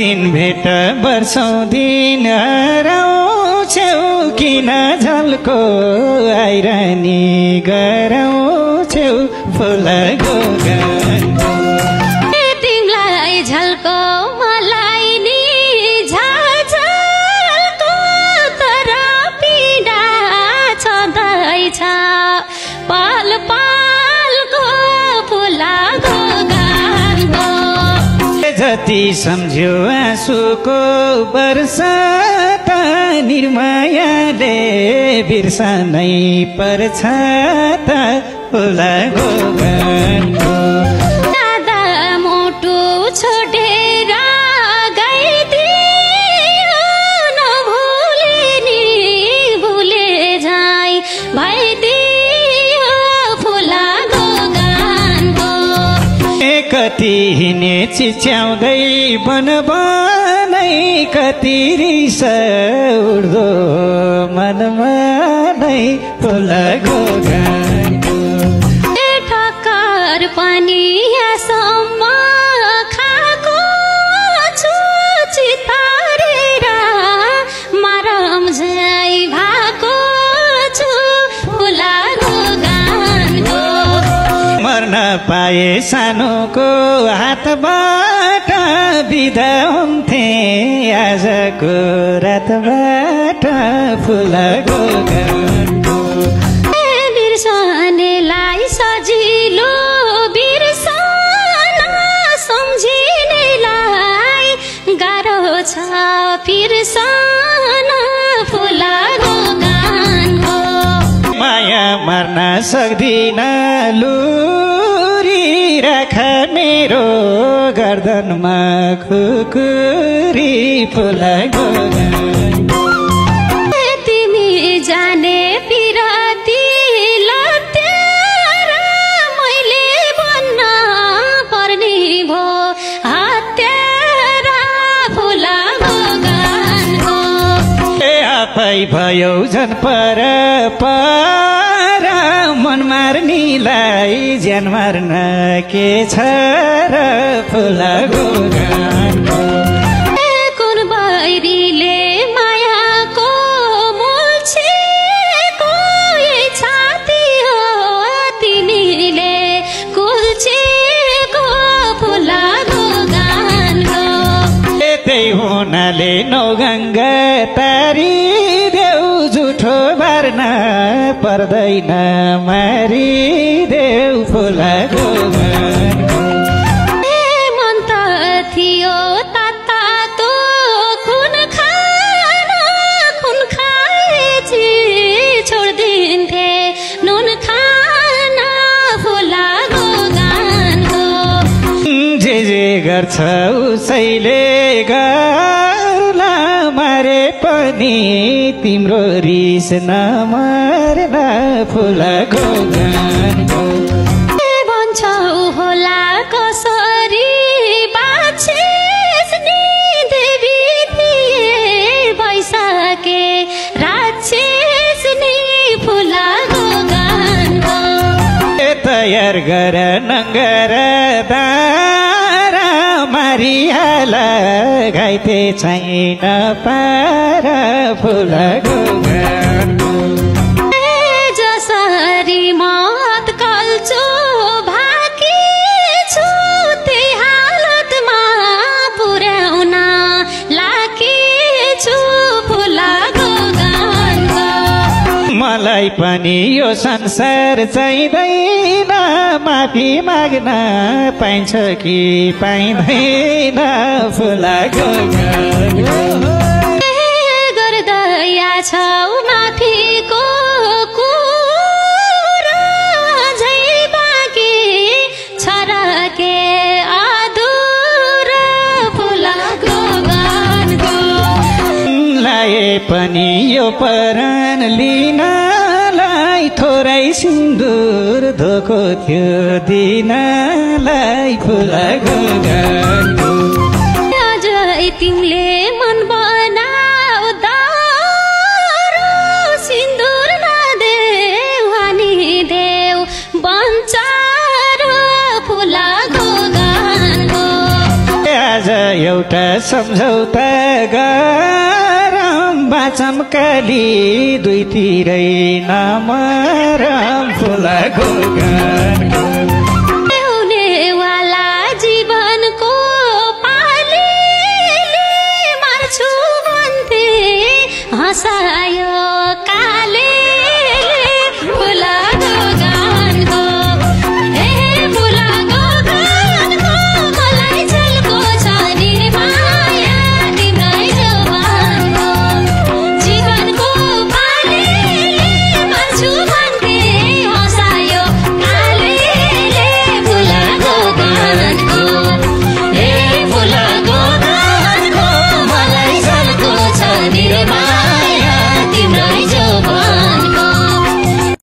दिन भेट वर्षौं दिन हराउँछौ किन झल्को आइरानी गराउँछौ फुलको गानको तिमीलाई झल्को मलाई नि झल्झल्को तर पीडा छँदैछ पाल पालको फुलको गानको जति सम्झ्यो आँसुको वर्षा त निर्मायाले बिर्सनै पर्छ त फुलको गानको दादा मोटो छोडेर गइदियो नभुले नि भुले झै भइदियो फुलको गानको कति हिँडे चिच्याउँदै बनबनै कति रिस उड्दो मनमा नै फुलको गानको ठक्कर पनि यहाँसम्म खाएको छु चितारेर मरम झै भएको छु फुलको गानको मर्न पाए सानोको हातबाट बिदा हुन्थे आजको रातबाट फुलको गानको बिर्सनेलाई सजिलो बिर्सन सम्झिनेलाई गाह्रो छ बिर्सन फुलको गानको माया मार्न सक्दिन लुरी राख मेरो गर्दनमा खुकुरी फुलको गानको तिमी जाने पिराती लत्यारा मैले भन्न पर्ने भो हत्यारा फुलको गानको आफै भयो झन् पर मन मार्नीलाई ज्यान मार्न के छ र फुलको गानको कुन बैरीले मायाको मुल्छेको यही छाती हो तिमीले कुल्छेको फुलको गानको त्यही हुनाले नौगङ्गा तारी देऊ झुठो बार्न पर्दैन मारिदेऊ फुलको गानको मन त थियो तातो खुन खान खुन खाएपछि छोड्दिन्थे नुन खान फुलको गानको जे गर्छ उसैले गर्ला मारे पनि तिम्रो रिस नमर्न फुलको गानको भन्छौ होला कसरी बाछिस् नि देवी थिए भइसके राक्षस नि फुलको गानको तयार गर नङ्गर दारा मारिहाल घाइते छैन पार फुलको गानको जसरी मत कल्छु भाकी छु त्यही हालतमा पुर्याउन लाकी छु फुलको गानको मलाई पनि यो संसार चाहिँदैन माफी माग्न पाइन्छ कि पाइँदैन फुलको गानको गर्दया छौ माफीको कुरा झै बाँकी छ र के अधुरो फुलको गानको लाए पनि यो परान लिनलाई थोरै सिन्दुर धोको थियो दिनलाई फुलको गानको अझै तिमीले मन बनाउँदा सिन्दुर नदेऊ हानी देऊ बन्छ र फुलको गानको आज एउटा सम्झौता गरम बाचमकाली दुईतिरै नमरम फुलको गानको ल्याउनेवाला जीवनको पालीले मार्छु भन्थे हँसा